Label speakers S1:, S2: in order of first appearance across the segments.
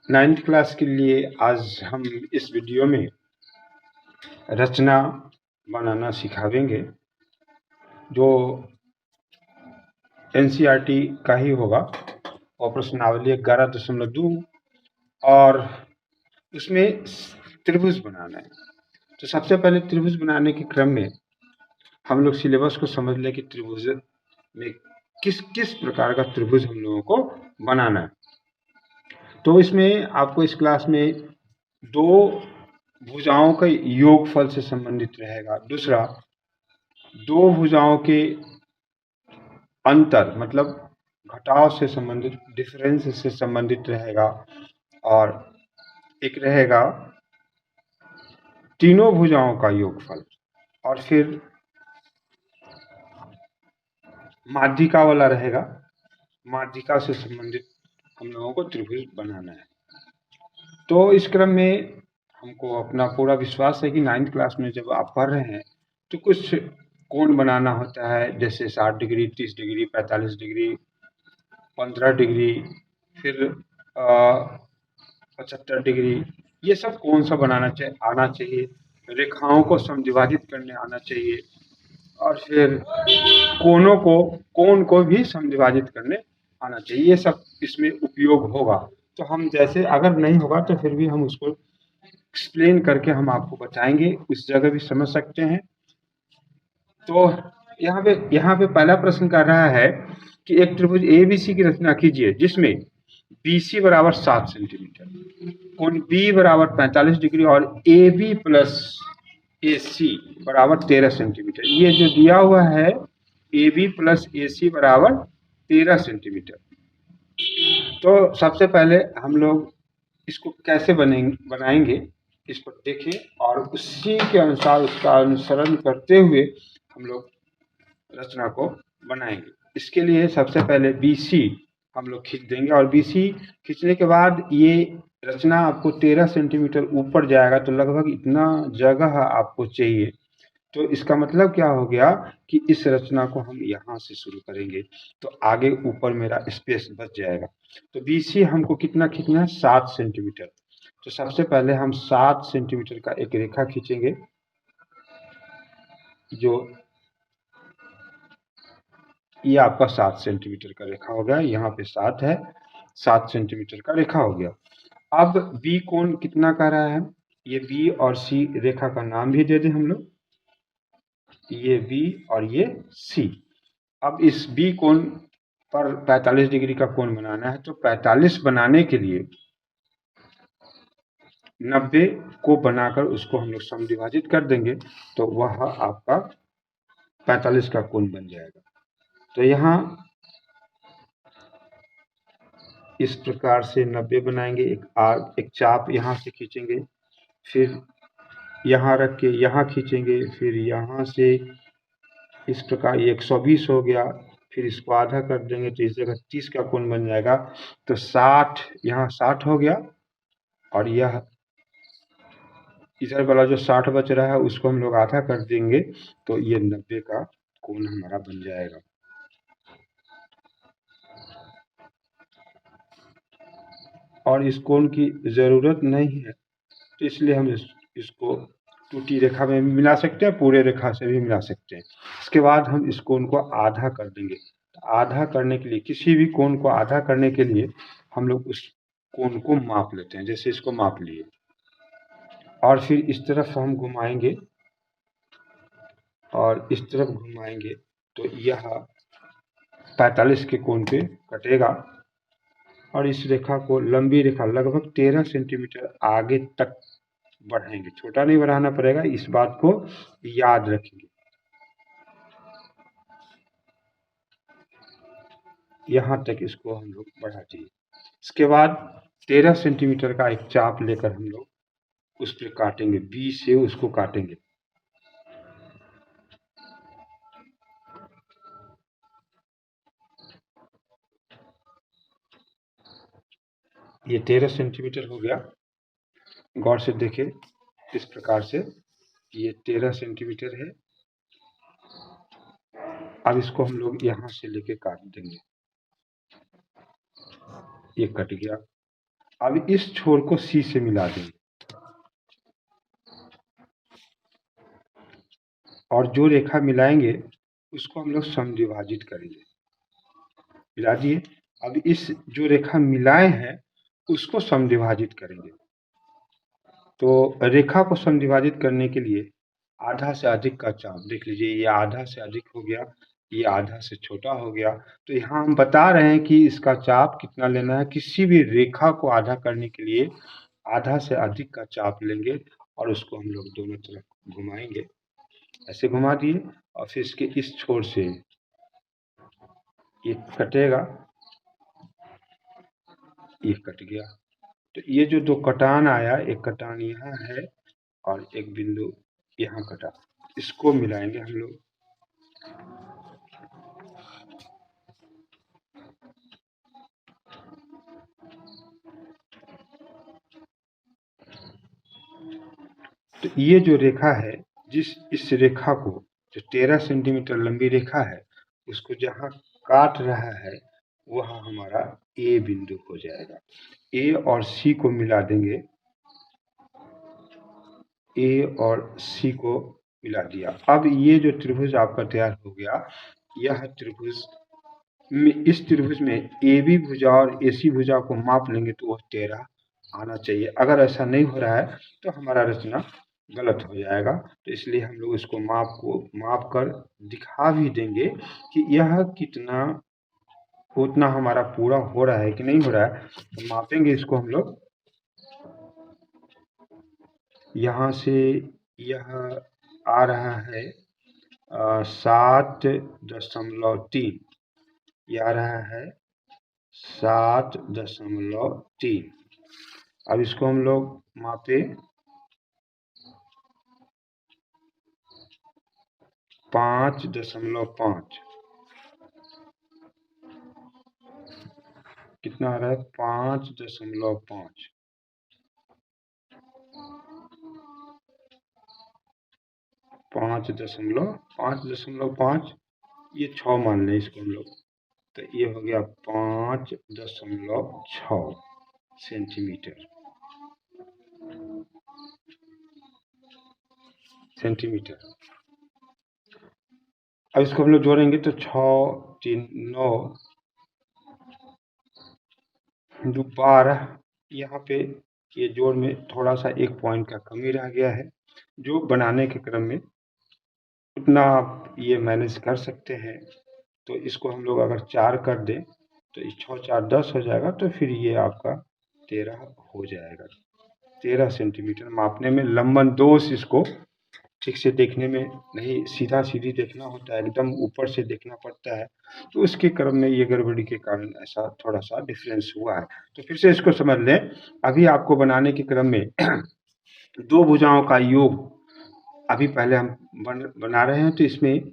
S1: Ninth class के लिए आज हम इस वीडियो में रचना बनाना सिखावेंगे जो एनसीईआरटी का ही होगा और प्रश्नावली 11.2 और उसमें त्रिभुज बनाना है। तो सबसे पहले त्रिभुज बनाने के क्रम में हम लोग सिलेबस को समझ लें कि त्रिभुज में किस किस प्रकार का त्रिभुज हम लोगों को बनाना है। तो इसमें आपको इस क्लास में दो भुजाओं का योगफल से संबंधित रहेगा, दूसरा दो भुजाओं के अंतर मतलब घटाव से संबंधित डिफरेंस से संबंधित रहेगा, और एक रहेगा तीनों भुजाओं का योगफल, और फिर माध्यिका वाला रहेगा, माध्यिका से संबंधित हम लोगों को त्रिभुज बनाना है। तो इस क्रम में हमको अपना पूरा विश्वास है कि नाइन्थ क्लास में जब आप पढ़ रहे हैं तो कुछ कोण बनाना होता है, जैसे 60 डिग्री, 30 डिग्री, 45 डिग्री, 15 डिग्री, फिर 75 डिग्री, ये सब कोण सा बनाना आना चाहिए। रेखाओं को समद्विभाजित करने आना चाहिए, और फिर कोण को भी समद्विभाजित करने आना चाहिए। ये सब इसमें उपयोग होगा। तो हम जैसे अगर नहीं होगा तो फिर भी हम उसको एक्सप्लेन करके हम आपको बताएंगे, उस जगह भी समझ सकते हैं। तो यहाँ पे पहला प्रश्न कर रहा है कि एक त्रिभुज एबीसी की रचना कीजिए जिसमें बीसी बराबर 7 सेंटीमीटर, कोण बी बराबर 45 डिग्री और ए बी प्लस ए सी बराबर 13 सेंटीमीटर। ये जो दिया हुआ है ए बी प्लस ए सी बराबर 13 सेंटीमीटर। तो सबसे पहले हम लोग इसको कैसे बनाएंगे इसको देखें और उसी के अनुसार उसका अनुसरण करते हुए हम लोग रचना को बनाएंगे। इसके लिए सबसे पहले BC हम लोग खींच देंगे, और BC खींचने के बाद ये रचना आपको 13 सेंटीमीटर ऊपर जाएगा, तो लगभग इतना जगह आपको चाहिए। तो इसका मतलब क्या हो गया कि इस रचना को हम यहाँ से शुरू करेंगे तो आगे ऊपर मेरा स्पेस बच जाएगा। तो BC हमको कितना खींचना है? 7 सेंटीमीटर। तो सबसे पहले हम 7 सेंटीमीटर का एक रेखा खींचेंगे, जो ये आपका 7 सेंटीमीटर का रेखा हो गया। यहाँ पे 7 है, 7 सेंटीमीटर का रेखा हो गया। अब बी कोण कितना कर रहा है? ये बी और सी रेखा का नाम भी दे दें हम लोग, ये बी और ये सी। अब इस बी कोण पर 45 डिग्री का कोण बनाना है, तो 45 बनाने के लिए 90 को बनाकर उसको हम लोग समद्विभाजित कर देंगे, तो वह आपका 45 का कोण बन जाएगा। तो यहाँ इस प्रकार से 90 बनाएंगे, एक चाप यहाँ से खींचेंगे, फिर यहाँ रख के यहाँ खींचेंगे, फिर यहाँ से इस प्रकार ये 120 हो गया, फिर इसको आधा कर देंगे तो इस जगह 30 का कोण बन जाएगा। तो 60 यहाँ 60 हो गया, और यह इधर वाला जो 60 बच रहा है उसको हम लोग आधा कर देंगे, तो ये 90 का कोण हमारा बन जाएगा। और इस कोण की ज़रूरत नहीं है, तो इसलिए हम इसको टूटी रेखा में भी मिला सकते हैं, पूरे रेखा से भी मिला सकते हैं। इसके बाद हम इस कोण को आधा कर देंगे। तो आधा करने के लिए, किसी भी कोण को आधा करने के लिए हम लोग उस कोण को माप लेते हैं। जैसे इसको माप लिए, और फिर इस तरफ हम घुमाएंगे और इस तरफ घुमाएंगे, तो यह 45 के कोण पे कटेगा, और इस रेखा को लंबी रेखा लगभग 13 सेंटीमीटर आगे तक बढ़ाएंगे। छोटा नहीं बढ़ाना पड़ेगा, इस बात को याद रखेंगे। यहाँ तक इसको हम लोग बढ़ा दिए। इसके बाद 13 सेंटीमीटर का एक चाप लेकर हम लोग उस पर काटेंगे, बी से उसको काटेंगे। ये 13 सेंटीमीटर हो गया। गौर से देखें, इस प्रकार से ये 13 सेंटीमीटर है। अब इसको हम लोग यहाँ से लेके काट देंगे, ये कट गया। अब इस छोर को C से मिला देंगे और जो रेखा मिलाएंगे उसको हम लोग समद्विभाजित करेंगे। मिला दिए। अब इस जो रेखा मिलाए हैं उसको समद्विभाजित करेंगे। तो रेखा को समद्विभाजित करने के लिए आधा से अधिक का चाप देख लीजिए, ये आधा से अधिक हो गया, ये आधा से छोटा हो गया। तो यहाँ हम बता रहे हैं कि इसका चाप कितना लेना है। किसी भी रेखा को आधा करने के लिए आधा से अधिक का चाप लेंगे और उसको हम लोग दोनों तरफ घुमाएंगे। ऐसे घुमा दिए और फिर इसके इस छोर से ये कटेगा, ये कट गया। तो ये जो दो कटान आया, एक कटान यहाँ है और एक बिंदु यहाँ कटा, इसको मिलाएंगे हम लोग। तो ये जो रेखा है, इस रेखा को जो 13 सेंटीमीटर लंबी रेखा है उसको जहाँ काट रहा है वह हमारा ए बिंदु हो जाएगा। ए और सी को मिला देंगे, ए और सी को मिला दिया। अब ये जो त्रिभुज आपका तैयार हो गया, यह त्रिभुज में, इस त्रिभुज में ए बी भुजा और ए सी भुजा को माप लेंगे तो वह 13 आना चाहिए। अगर ऐसा नहीं हो रहा है तो हमारा रचना गलत हो जाएगा। तो इसलिए हम लोग इसको माप कर दिखा भी देंगे कि यह कितना, उतना हमारा पूरा हो रहा है कि नहीं हो रहा है। तो मापेंगे इसको हम लोग, यहाँ से यह आ रहा है 7.3, यह आ रहा है 7.3। अब इसको हम लोग मापे 5.5, कितना आ रहा है 5.5, 5.5, ये 6 मान लें इसको हम लोग। तो ये हो गया 5.6 सेंटीमीटर। अब इसको हम लोग जोड़ेंगे तो 6 3 9 2 12। यहाँ पे ये जोड़ में थोड़ा सा एक पॉइंट का कमी रह गया है, जो बनाने के क्रम में उतना आप ये मैनेज कर सकते हैं। तो इसको हम लोग अगर 4 कर दें तो 6 4 10 हो जाएगा। तो फिर ये आपका 13 हो जाएगा। 13 सेंटीमीटर मापने में लंबन दोष इसको ठीक से देखने में नहीं, सीधा सीधी देखना होता है, एकदम ऊपर से देखना पड़ता है। तो उसके क्रम में ये गड़बड़ी के कारण ऐसा थोड़ा सा डिफरेंस हुआ है। तो फिर से इसको समझ लें। अभी आपको बनाने के क्रम में दो भुजाओं का योग अभी पहले हम बना रहे हैं। तो इसमें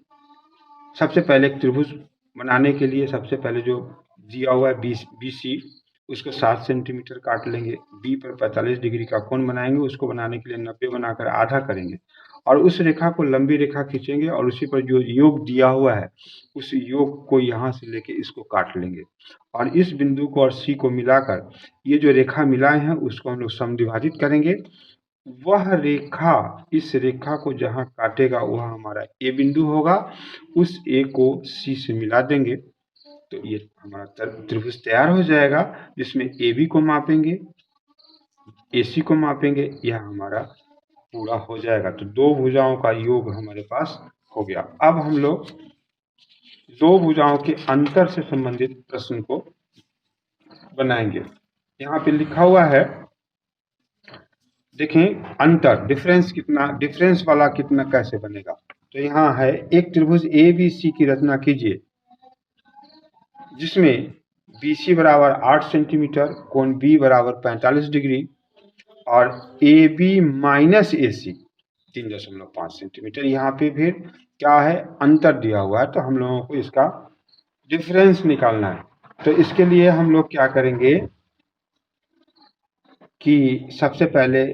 S1: सबसे पहले एक त्रिभुज बनाने के लिए सबसे पहले जो दिया हुआ है बी सी, उसको 7 सेंटीमीटर काट लेंगे। बी पर 45 डिग्री का कोण बनाएंगे, उसको बनाने के लिए 90 बनाकर आधा करेंगे और उस रेखा को लंबी रेखा खींचेंगे और उसी पर जो योग दिया हुआ है उस योग को यहाँ से लेके इसको काट लेंगे और इस बिंदु को और सी को मिलाकर ये जो रेखा मिलाए हैं उसको हम लोग समद्विभाजित करेंगे। वह रेखा इस रेखा को जहाँ काटेगा वह हमारा ए बिंदु होगा। उस ए को सी से मिला देंगे तो ये हमारा त्रिभुज तैयार हो जाएगा, जिसमें ए बी को मापेंगे, ए सी को मापेंगे, यह हमारा पूरा हो जाएगा। तो दो भुजाओं का योग हमारे पास हो गया। अब हम लोग दो भुजाओं के अंतर से संबंधित प्रश्न को बनाएंगे। यहाँ पे लिखा हुआ है, देखें अंतर, डिफरेंस कितना, डिफरेंस वाला कितना कैसे बनेगा। तो यहाँ है एक त्रिभुज ए बी सी की रचना कीजिए जिसमें बी सी बराबर 8 सेंटीमीटर, कोण बी बराबर 45 डिग्री और A B minus A C 3.5 centimetre. यहाँ पे फिर क्या है, अंतर दिया हुआ है। तो हम लोगों को इसका डिफरेंस निकालना है। तो इसके लिए हम लोग क्या करेंगे कि सबसे पहले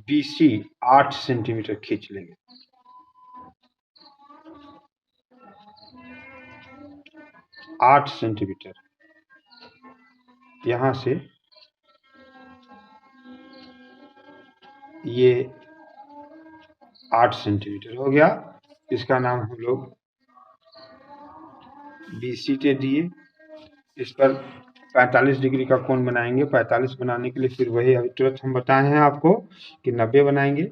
S1: बी सी 8 सेंटीमीटर खींच लेंगे। 8 सेंटीमीटर यहाँ से ये 8 सेंटीमीटर हो गया। इसका नाम हम लोग बी सीटे दिए। इस पर 45 डिग्री का कोण बनाएंगे। 45 बनाने के लिए फिर वही अभी तुरंत हम बताए हैं आपको कि 90 बनाएंगे।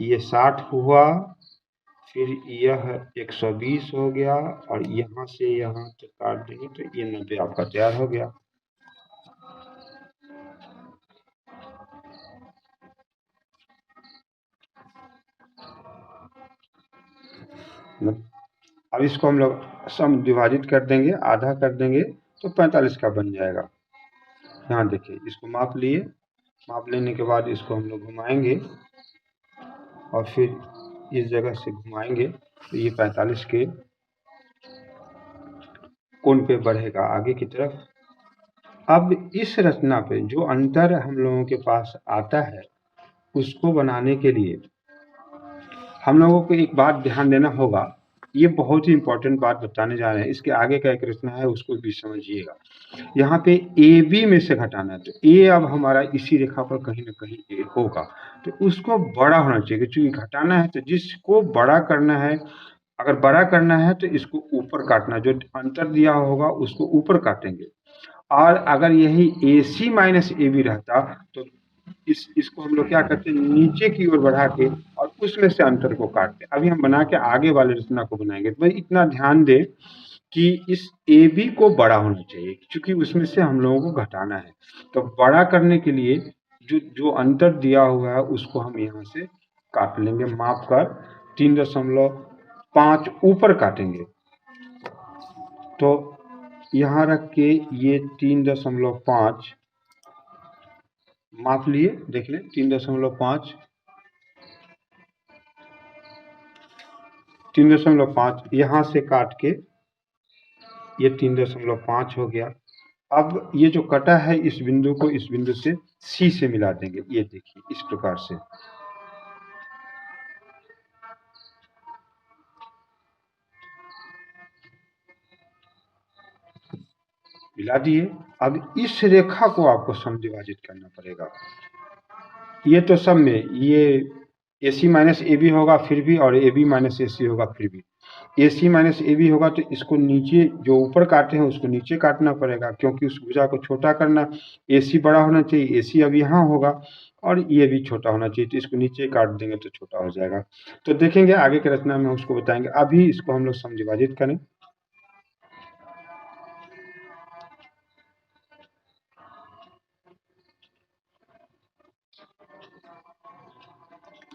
S1: ये 60 हुआ, फिर यह 120 हो गया और यहाँ से यहाँ तक काट देंगे तो ये 90 आपका तैयार हो गया। अब इसको हम लोग सम विभाजित कर देंगे, आधा कर देंगे तो 45 का बन जाएगा। यहाँ देखिए, इसको माप लिए। माप लेने के बाद इसको हम लोग घुमाएंगे और फिर इस जगह से घुमाएंगे तो ये 45 के कोण पे बढ़ेगा आगे की तरफ। अब इस रचना पे जो अंतर हम लोगों के पास आता है उसको बनाने के लिए हम लोगों को एक बात ध्यान देना होगा। ये बहुत ही इंपॉर्टेंट बात बताने जा रहे हैं। इसके आगे का एक रचना है उसको भी समझिएगा। यहाँ पे ए बी में से घटाना है तो ए अब हमारा इसी रेखा पर कहीं ना कहीं ए होगा, तो उसको बड़ा होना चाहिए। क्योंकि घटाना है तो जिसको बड़ा करना है, अगर बड़ा करना है तो इसको ऊपर काटना, जो अंतर दिया होगा उसको ऊपर काटेंगे। और अगर यही ए सी माइनस ए बी रहता तो इसको हम लोग क्या करते हैं, नीचे की ओर बढ़ा के और उसमें से अंतर को काटते। अभी हम बना के आगे वाले रचना को बनाएंगे। तो भाई इतना ध्यान दें कि इस ए बी को बड़ा होना चाहिए क्योंकि उसमें से हम लोगों को घटाना है। तो बड़ा करने के लिए जो जो अंतर दिया हुआ है उसको हम यहाँ से काट लेंगे, माप कर 3.5 ऊपर काटेंगे। तो यहाँ रख के ये 3.5 माप लिए, देख लें 3.5 यहाँ से काट के ये 3.5 हो गया। अब ये जो कटा है इस बिंदु को इस बिंदु से सी से मिला देंगे। ये देखिए इस प्रकार से मिला दिए। अब इस रेखा को आपको समविभाजित करना पड़ेगा। ये तो सब में ये ए सी माइनस ए बी होगा फिर भी, और ए बी माइनस ए सी होगा फिर भी। ए सी माइनस ए बी होगा तो इसको नीचे जो ऊपर काटे हैं उसको नीचे काटना पड़ेगा क्योंकि उस भुजा को छोटा करना। ए सी बड़ा होना चाहिए, ए सी अब यहाँ होगा और ये भी छोटा होना चाहिए, तो इसको नीचे काट देंगे तो छोटा हो जाएगा। तो देखेंगे आगे के रचना में उसको बताएंगे। अभी इसको हम लोग समविभाजित करें।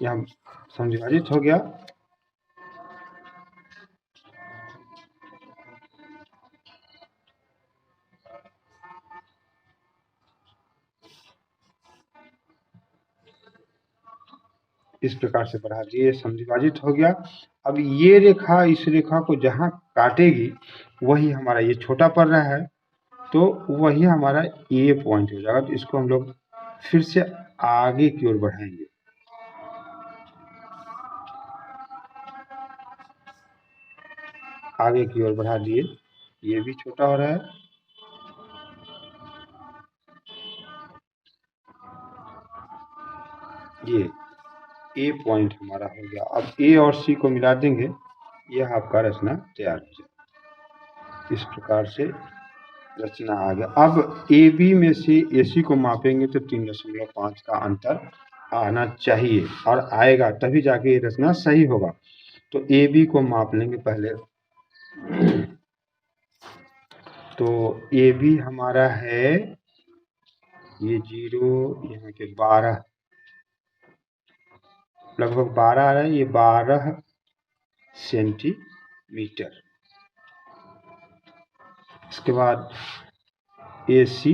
S1: यहाँ समविभाजित हो गया। इस प्रकार से बढ़ा दिए, समविभाजित हो गया। अब ये रेखा इस रेखा को जहाँ काटेगी वही हमारा ये छोटा पड़ रहा है तो वही हमारा ए पॉइंट हो जाएगा। तो इसको हम लोग फिर से आगे की ओर बढ़ाएंगे। आगे की ओर बढ़ा दिए, ये भी छोटा हो रहा है। ये ए पॉइंट हमारा हो गया। अब ए और सी को मिला देंगे, यह आपका रचना तैयार हो जाए। इस प्रकार से रचना आ गया। अब ए बी में से ए सी को मापेंगे तो 3.5 का अंतर आना चाहिए और आएगा तभी जाके ये रचना सही होगा। तो ए बी को माप लेंगे पहले। तो ए बी हमारा है ये 0, यहाँ के 12, लगभग 12 आ रहा है, ये 12 सेंटीमीटर। इसके बाद ए सी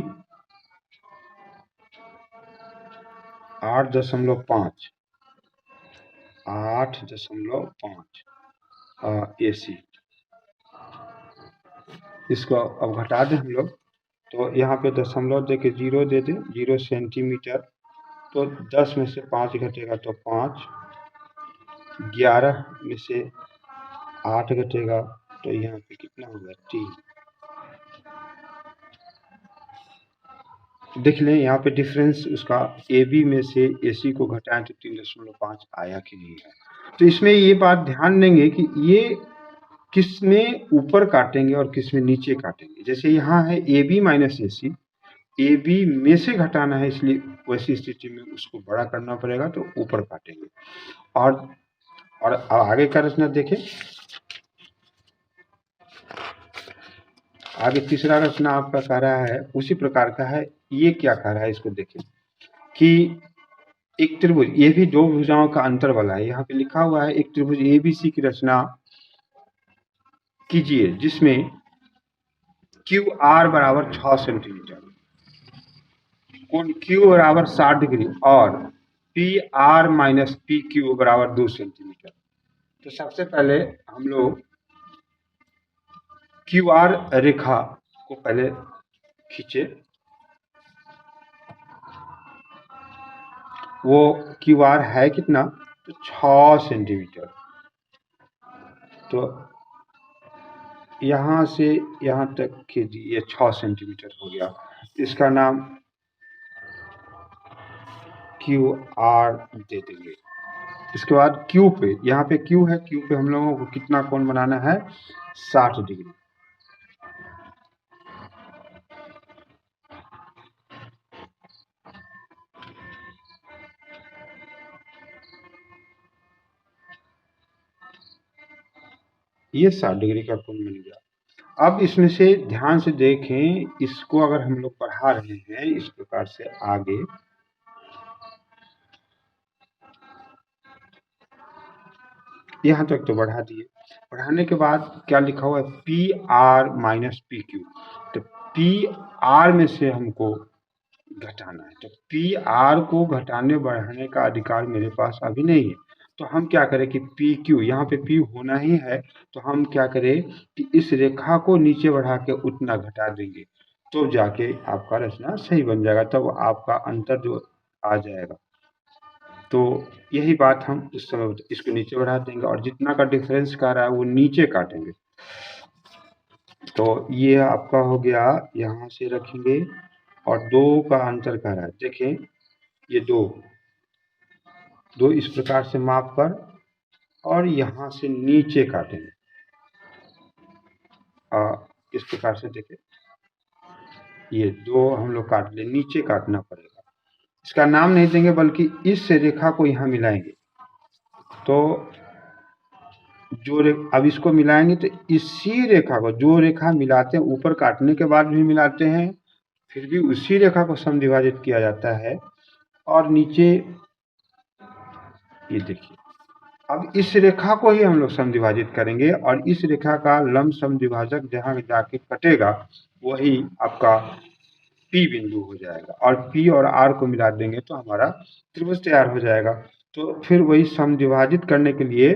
S1: 8.5 ए सी। इसको अब घटा दें हम लोग तो यहाँ पे दशमलव दे के 0 दे दें, 0 सेंटीमीटर। तो 10 में से 5 घटेगा तो 5, 11 में से 8 घटेगा तो यहाँ पे कितना होगा 3। देख लें यहाँ पे डिफरेंस उसका ए बी में से ए सी को घटाएं तो 3.5 आया कि नहीं है। तो इसमें ये बात ध्यान देंगे कि ये किस में ऊपर काटेंगे और किस में नीचे काटेंगे। जैसे यहाँ है A B minus A C, A B में से घटाना है, इसलिए वैसी स्थिति में उसको बड़ा करना पड़ेगा तो ऊपर काटेंगे। और आगे का रचना देखें। आगे तीसरा रचना आपका कह रहा है उसी प्रकार का है। ये क्या कह रहा है इसको देखें कि एक त्रिभुज, ये भी दो भुजाओं का अंतर वाला है। यहाँ पे लिखा हुआ है एक त्रिभुज एबीसी की रचना कीजिए जिसमें क्यू आर बराबर 6 सेंटीमीटर, कोण क्यू बराबर 60 डिग्री और P R minus P Q बराबर 2 सेंटीमीटर। तो सबसे पहले हम लोग क्यू आर रेखा को पहले खींचे। वो क्यू आर है कितना, तो 6 सेंटीमीटर। तो यहाँ से यहाँ तक खींचिए, ये 6 सेंटीमीटर हो गया। इसका नाम क्यू आर दे देंगे। इसके बाद क्यू पे, यहाँ पे क्यू है, क्यू पे हम लोगों को कितना कोण बनाना है, 60 डिग्री। ये 60 डिग्री का कोण बन गया। अब इसमें से ध्यान से देखें, इसको अगर हम लोग बढ़ा रहे हैं इस प्रकार से आगे, यहाँ तक तो बढ़ा दिए। बढ़ाने के बाद क्या लिखा हुआ है, P R minus P Q. तो पी आर में से हमको घटाना है, तो पी आर को घटाने बढ़ाने का अधिकार मेरे पास अभी नहीं है। तो हम क्या करें कि पी क्यू, यहाँ पे पी होना ही है, तो हम क्या करें कि इस रेखा को नीचे बढ़ा के उतना घटा देंगे, तो जाके आपका रचना सही बन जाएगा, तब आपका अंतर जो आ जाएगा। तो यही बात हम उस समय इसको नीचे बढ़ा देंगे और जितना का डिफरेंस का रहा है वो नीचे काटेंगे। तो ये आपका हो गया, यहाँ से रखेंगे और 2 का अंतर का रहा है। देखें ये 2 इस प्रकार से माप कर और यहाँ से नीचे काटेंगे। इस प्रकार से देखें, ये 2 हम लोग काट ले, नीचे काटना पड़ेगा। इसका नाम नहीं देंगे बल्कि इस रेखा को यहाँ मिलाएंगे। तो अब इसको मिलाएंगे तो इसी रेखा को, जो रेखा मिलाते हैं ऊपर काटने के बाद भी मिलाते हैं, फिर भी उसी रेखा को समद्विभाजित किया जाता है। और नीचे ये देखिए, अब इस रेखा को ही हम लोग समद्विभाजित करेंगे और इस रेखा का लंब समद्विभाजक जहाँ जाके कटेगा वही आपका P बिंदु हो जाएगा और P और R को मिला देंगे तो हमारा त्रिभुज तैयार हो जाएगा। तो फिर वही समद्विभाजित करने के लिए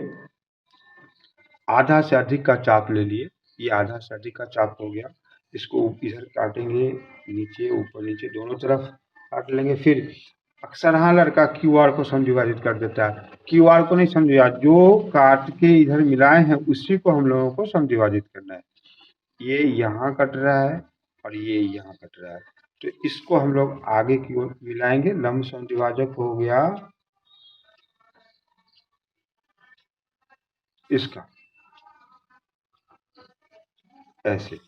S1: आधा से अधिक का चाप ले लिए, ये आधा से अधिक का चाप हो गया। इसको इधर काटेंगे, नीचे ऊपर नीचे दोनों तरफ काट लेंगे। फिर अक्सर हाँ लड़का क्यू आर को समद्विभाजित कर देता है, क्यू आर को नहीं समझिए, जो काट के इधर मिलाए हैं उसी को हम लोगों को समद्विभाजित करना है। ये यहाँ कट रहा है और ये यहाँ कट रहा है, तो इसको हम लोग आगे की ओर मिलाएंगे। लंब समद्विभाजक हो गया इसका, ऐसे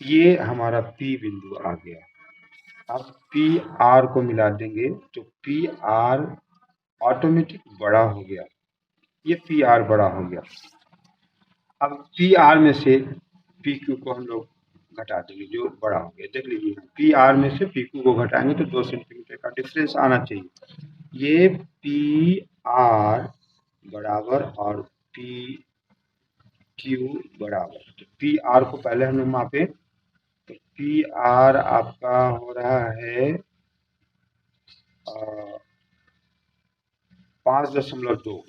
S1: ये हमारा P बिंदु आ गया। अब पी आर को मिला देंगे तो पी आर ऑटोमेटिक बड़ा हो गया, ये पी आर बड़ा हो गया। अब पी आर में से पी क्यू को हम लोग घटा देंगे, जो बड़ा हो गया। देख लीजिए, पी आर में से पी क्यू को घटाएंगे तो 2 सेंटीमीटर का डिफरेंस आना चाहिए। ये पी आर बराबर और पी क्यू बराबर, तो पी आर को पहले हम लोग मापे, तो पी आर आपका हो रहा है 5.2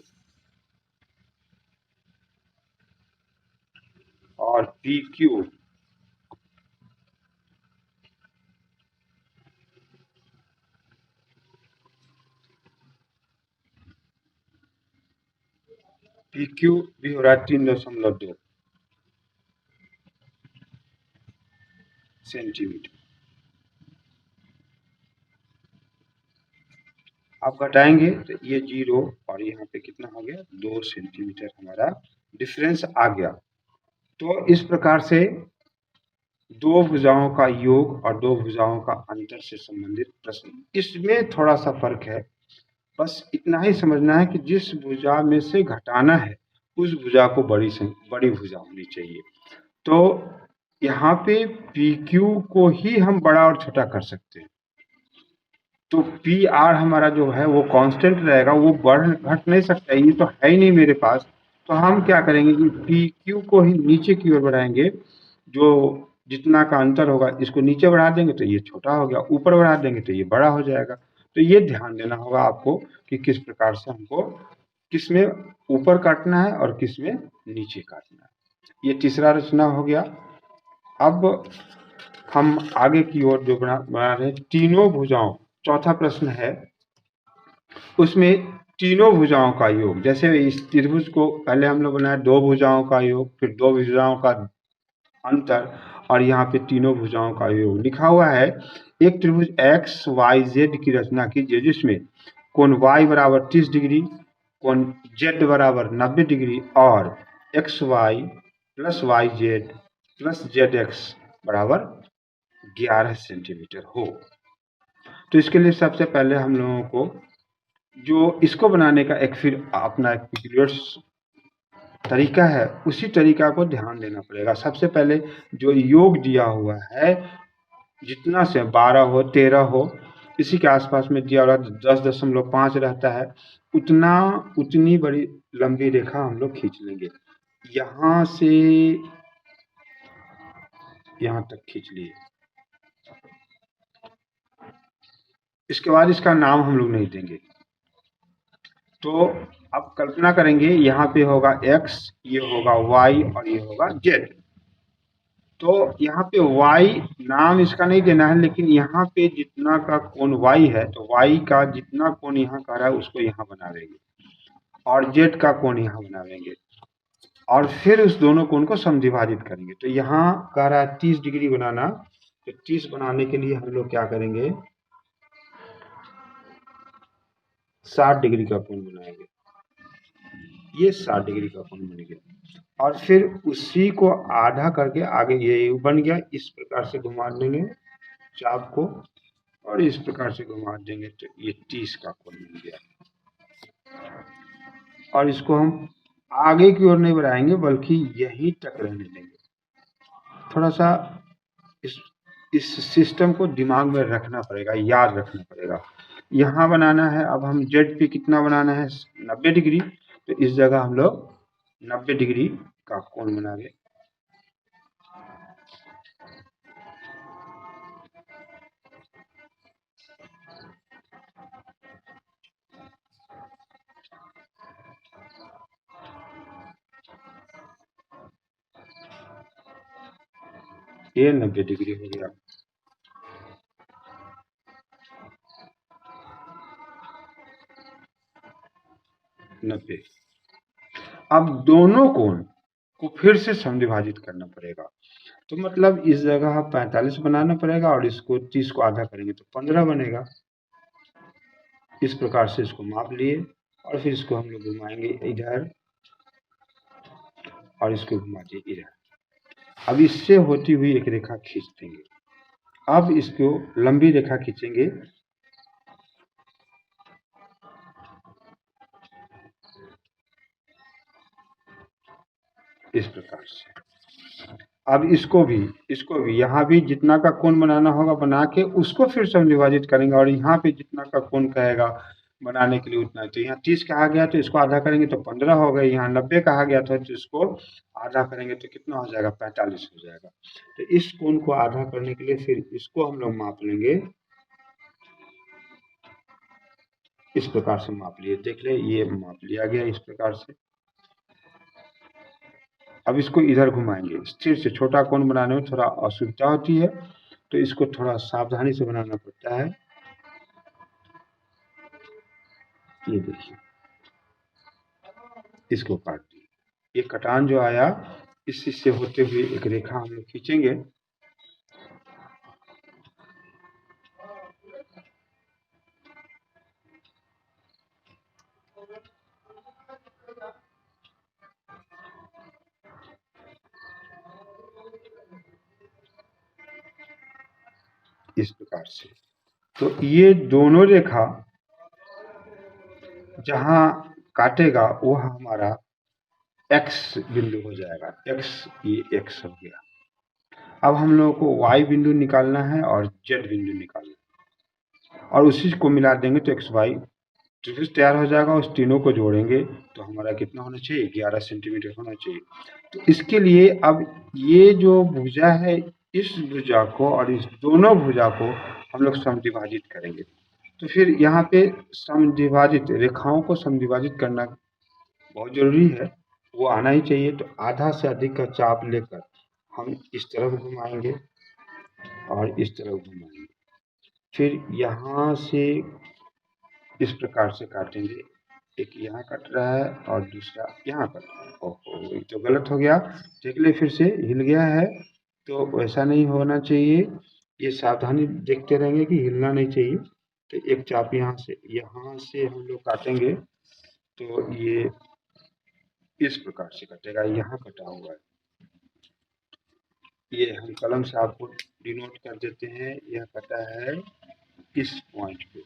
S1: और पी क्यू भी हो रहा है 3.2 सेंटीमीटर। आप घटाएंगे तो ये 0 और यहाँ पे कितना हो गया, 2 सेंटीमीटर हमारा डिफरेंस आ गया। तो इस प्रकार से दो भुजाओं का योग और दो भुजाओं का अंतर से संबंधित प्रश्न, इसमें थोड़ा सा फर्क है, बस इतना ही समझना है कि जिस भुजा में से घटाना है उस भुजा को बड़ी भुजा होनी चाहिए। तो यहाँ पे पी क्यू को ही हम बड़ा और छोटा कर सकते हैं। तो पी आर हमारा जो है वो कांस्टेंट रहेगा, वो बढ़ घट नहीं सकता, ये तो है ही नहीं मेरे पास। तो हम क्या करेंगे कि पी क्यू को ही नीचे की ओर बढ़ाएंगे, जो जितना का अंतर होगा इसको नीचे बढ़ा देंगे तो ये छोटा हो गया, ऊपर बढ़ा देंगे तो ये बड़ा हो जाएगा। तो ये ध्यान देना होगा आपको कि किस प्रकार से हमको किस में ऊपर काटना है और किस में नीचे काटना है। ये तीसरा रचना हो गया। अब हम आगे की ओर जो बना रहे हैं, तीनों भुजाओं, चौथा प्रश्न है, उसमें तीनों भुजाओं का योग। जैसे इस त्रिभुज को पहले हम लोग बनाए दो भुजाओं का योग, फिर दो भुजाओं का अंतर, और यहाँ पे तीनों भुजाओं का योग लिखा हुआ है। एक त्रिभुज एक्स वाई जेड की रचना कीजिए जिसमें कोण y बराबर 30 डिग्री, कोण z बराबर 90 डिग्री और X Y plus Y Z plus Z X बराबर 11 सेंटीमीटर हो। तो इसके लिए सबसे पहले हम लोगों को जो इसको बनाने का एक फिर अपना एक पीरियड्स तरीका है, उसी तरीका को ध्यान देना पड़ेगा। सबसे पहले जो योग दिया हुआ है, जितना से 12 हो 13 हो इसी के आसपास में दिया हुआ 10.5 रहता है, उतनी बड़ी लंबी रेखा हम लोग खींच लेंगे। यहाँ से यहाँ तक खींच लिए। इसके बाद इसका नाम हम लोग नहीं देंगे। तो अब कल्पना करेंगे, यहाँ पे होगा x, ये होगा y और ये होगा z। तो यहाँ पे y नाम इसका नहीं देना है, लेकिन यहाँ पे जितना का कोण y है तो y का जितना कोण यहाँ का रहा है उसको यहाँ बना देंगे और z का कोण यहाँ बनाएंगे और फिर उस दोनों कोण को समद्विभाजित करेंगे। तो यहाँ कह रहा है 30 डिग्री बनाना, तो 30 बनाने के लिए हम लोग क्या करेंगे, 60 डिग्री का कोण बनाएंगे। ये 60 डिग्री का कोण बन गया और फिर उसी को आधा करके आगे ये बन गया, इस प्रकार से घुमा देंगे चाप को और इस प्रकार से घुमा देंगे तो ये 30 का कोण बन गया। और इसको हम आगे की ओर नहीं बढ़ाएंगे बल्कि यहीं तक रहने देंगे। थोड़ा सा इस सिस्टम को दिमाग में रखना पड़ेगा, याद रखना पड़ेगा। यहाँ बनाना है, अब हम जेड पे कितना बनाना है, 90 डिग्री। तो इस जगह हम लोग 90 डिग्री का कोण बनाएंगे। ये 90 डिग्री हो गया। नब्बे। अब दोनों कोण को फिर से समद्विभाजित करना पड़ेगा। तो मतलब इस जगह 45 बनाना पड़ेगा और इसको 30 को आधा करेंगे तो 15 बनेगा। इस प्रकार से इसको माप लिए और फिर इसको हम लोग घुमाएंगे इधर और इसको घुमा दिए इधर। अब इससे होती हुई एक रेखा खींच देंगे। अब इसको लंबी रेखा खींचेंगे, इस प्रकार से। अब इसको भी यहाँ भी जितना का कोण बनाना होगा बना के उसको फिर से हम विभाजित करेंगे और यहाँ पे जितना का कोण कहेगा बनाने के लिए उतना। तो यहाँ 30 कहा गया तो इसको आधा करेंगे तो 15 हो गए, यहाँ 90 कहा गया था तो इसको आधा करेंगे तो कितना हो जाएगा, 45 हो जाएगा। तो इस कोण को आधा करने के लिए फिर इसको हम लोग माप लेंगे, इस प्रकार से माप लिए। देख ले ये माप लिया गया इस प्रकार से। अब इसको इधर घुमाएंगे। स्थिर से छोटा कोण बनाने में थोड़ा असुविधा होती है तो इसको थोड़ा सावधानी से बनाना पड़ता है। ये देखिए इसको काट दिए। ये कटान जो आया इसी से होते हुए एक रेखा हम लोग खींचेंगे। इस प्रकार से। तो ये दोनों रेखा जहाँ काटेगा वो हमारा एक्स बिंदु हो जाएगा। ये एक्स हो गया। अब हम लोगों को वाई बिंदु निकालना है और जेड बिंदु निकालना है और उसी को मिला देंगे तो एक्स वाई त्रिभुज तैयार हो जाएगा। उस तीनों को जोड़ेंगे तो हमारा कितना होना चाहिए, 11 सेंटीमीटर होना चाहिए। तो इसके लिए अब ये जो भुजा है, इस भुजा को और इस दोनों भुजा को हम लोग समद्विभाजित करेंगे। तो फिर यहाँ पे समद्विभाजित रेखाओं को समद्विभाजित करना बहुत जरूरी है, वो आना ही चाहिए। तो आधा से अधिक का चाप लेकर हम इस तरफ घुमाएंगे और इस तरफ घुमाएंगे। फिर यहाँ से इस प्रकार से काटेंगे, एक यहाँ कट रहा है और दूसरा यहाँ कट रहा है। ओहो, ये तो गलत हो गया। देख ले, फिर से हिल गया है, तो वैसा नहीं होना चाहिए। ये सावधानी देखते रहेंगे कि हिलना नहीं चाहिए। तो एक चाप यहाँ से हम लोग काटेंगे तो ये इस प्रकार से कटेगा। यहाँ कटा हुआ है, ये हम कलम से आपको डिनोट कर देते हैं। यह कटा है इस पॉइंट पे,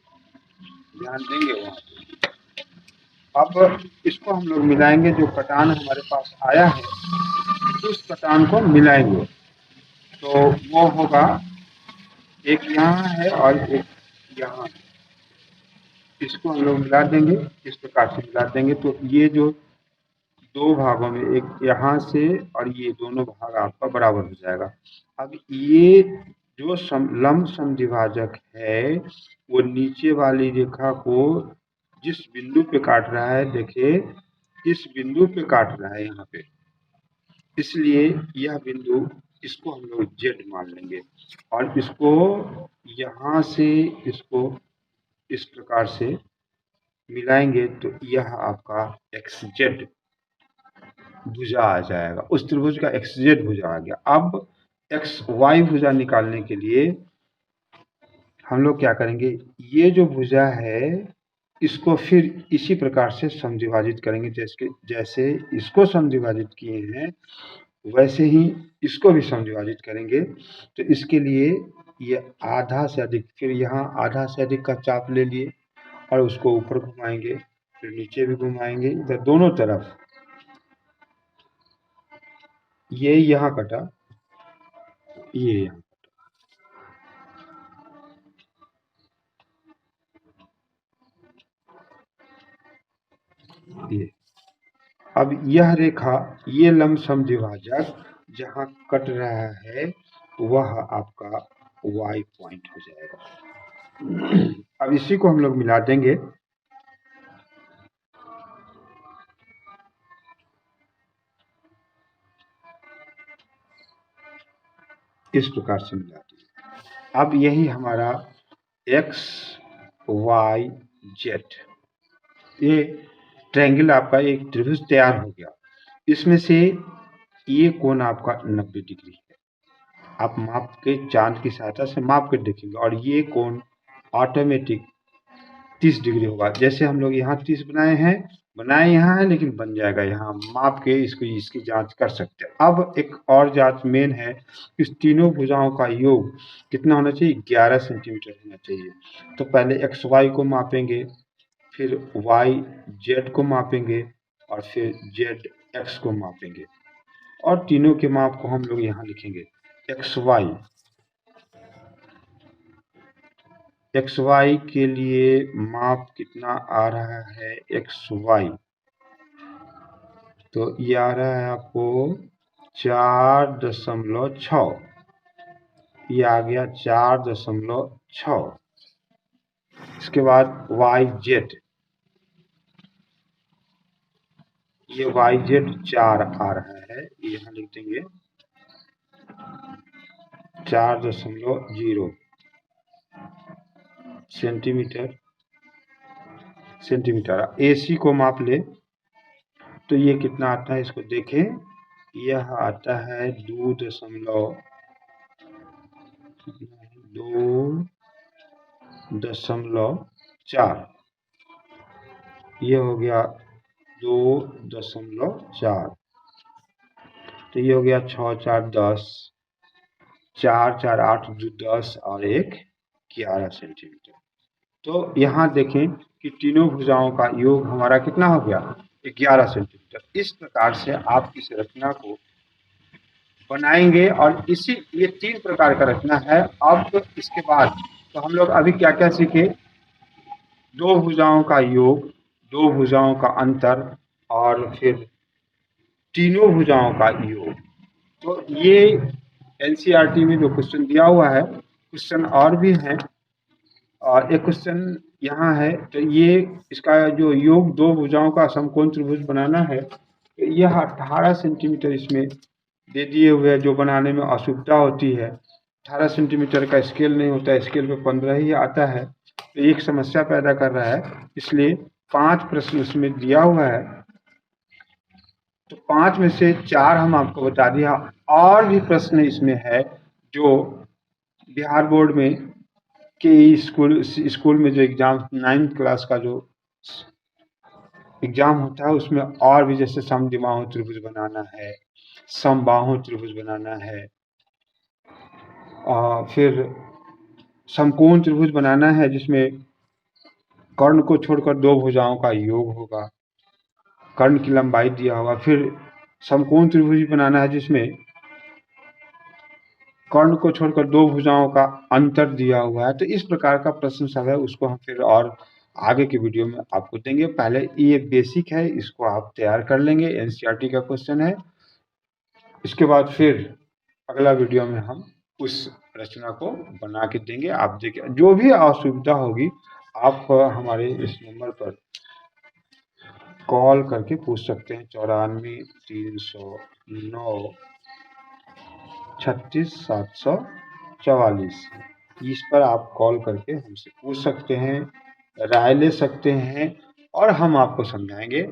S1: ध्यान देंगे वहाँ पे। अब इसको हम लोग मिलाएंगे, जो कटान हमारे पास आया है उस कटान को मिलाएंगे। तो वो होगा, एक यहाँ है और एक यहाँ, इसको हम लोग मिला देंगे, इस प्रकार से मिला देंगे। तो ये जो दो भागों में, एक यहाँ से और ये दोनों भाग आपका बराबर हो जाएगा। अब ये जो लंब समद्विभाजक है वो नीचे वाली रेखा को जिस बिंदु पे काट रहा है, देखिए इस बिंदु पे काट रहा है यहाँ पे, इसलिए यह बिंदु, इसको हम लोग जेड मान लेंगे और इसको यहाँ से इसको इस प्रकार से मिलाएंगे तो यह आपका एक्स जेड भुजा आ जाएगा। उस त्रिभुज का एक्स जेड भुजा आ गया। अब एक्स वाई भुजा निकालने के लिए हम लोग क्या करेंगे, ये जो भुजा है इसको फिर इसी प्रकार से समद्विभाजित करेंगे। जैसे इसको समद्विभाजित किए हैं वैसे ही इसको भी समद्विभाजित करेंगे। तो इसके लिए ये आधा से अधिक, फिर यहाँ आधा से अधिक का चाप ले लिए और उसको ऊपर घुमाएंगे, फिर नीचे भी घुमाएंगे, इधर दोनों तरफ। ये यहाँ कटा, ये यहाँ, ये। अब यह रेखा, ये लंब समद्विभाजक जहाँ कट रहा है वह आपका y पॉइंट हो जाएगा। अब इसी को हम लोग मिला देंगे, इस प्रकार से मिला देंगे। अब यही हमारा x y z, ये ट्रायंगल आपका एक त्रिभुज तैयार हो गया। इसमें से ये कोण आपका 90 डिग्री है। आप माप के चांद की सहायता से माप कर देखेंगे और ये कोण ऑटोमेटिक 30 डिग्री होगा। जैसे हम लोग यहाँ 30 बनाए यहाँ है, लेकिन बन जाएगा यहाँ, माप के इसकी जांच कर सकते हैं। अब एक और जांच मेन है, इस तीनों भुजाओं का योग कितना होना चाहिए, 11 सेंटीमीटर होना चाहिए। तो पहले एक्स वाई को मापेंगे, फिर वाई जेड को मापेंगे और फिर जेड एक्स को मापेंगे और तीनों के माप को हम लोग यहाँ लिखेंगे। एक्स वाई के लिए माप कितना आ रहा है, एक्स वाई, तो ये आ रहा है आपको 4.6, ये आ गया 4.6। इसके बाद वाई जेड, ये वाई जेड 4 आ रहा है, यहाँ लिख देंगे 4.0 सेंटीमीटर। AC को माप ले तो ये कितना आता है, इसको देखें, यह आता है 2.4, ये हो गया 2.4, तो ये हो गया 6 4 10, 4 4 8 2 10 और 1 11 सेंटीमीटर। तो यहाँ देखें कि तीनों भुजाओं का योग हमारा कितना हो गया, 11 सेंटीमीटर। इस प्रकार से आप इस रचना को बनाएंगे और इसी ये 3 प्रकार का रचना है। अब इसके बाद तो हम लोग अभी क्या क्या सीखे, दो भुजाओं का योग, दो भुजाओं का अंतर और फिर तीनों भुजाओं का योग। तो ये एनसीईआरटी में जो क्वेश्चन दिया हुआ है, क्वेश्चन और भी हैं और एक क्वेश्चन यहाँ है। तो ये इसका जो योग दो भुजाओं का समकोण त्रिभुज बनाना है, तो यह 18 सेंटीमीटर इसमें दे दिए हुए हैं, जो बनाने में असुविधा होती है। 18 सेंटीमीटर का स्केल नहीं होता है, स्केल पे 15 ही आता है, तो एक समस्या पैदा कर रहा है। इसलिए 5 प्रश्न इसमें दिया हुआ है, तो 5 में से 4 हम आपको बता दिया। और भी प्रश्न इसमें है जो बिहार बोर्ड में के स्कूल में जो एग्जाम 9th क्लास का जो एग्जाम होता है उसमें और भी, जैसे समद्विबाहु त्रिभुज बनाना है, समबाहु त्रिभुज बनाना है, फिर समकोण त्रिभुज बनाना है जिसमें कर्ण को छोड़कर दो भुजाओं का योग होगा, कर्ण की लंबाई दिया होगा। फिर समकोण त्रिभुज बनाना है जिसमें कर्ण को छोड़कर दो भुजाओं का अंतर दिया हुआ है। तो इस प्रकार का प्रश्न सब है, उसको हम फिर और आगे की वीडियो में आपको देंगे। पहले ये बेसिक है, इसको आप तैयार कर लेंगे, एनसीईआरटी का क्वेश्चन है। इसके बाद फिर अगला वीडियो में हम उस रचना को बना के देंगे, आप देखिए। जो भी असुविधा होगी आप हमारे इस नंबर पर कॉल करके पूछ सकते हैं, 94 309 36 744। इस पर आप कॉल करके हमसे पूछ सकते हैं, राय ले सकते हैं और हम आपको समझाएंगे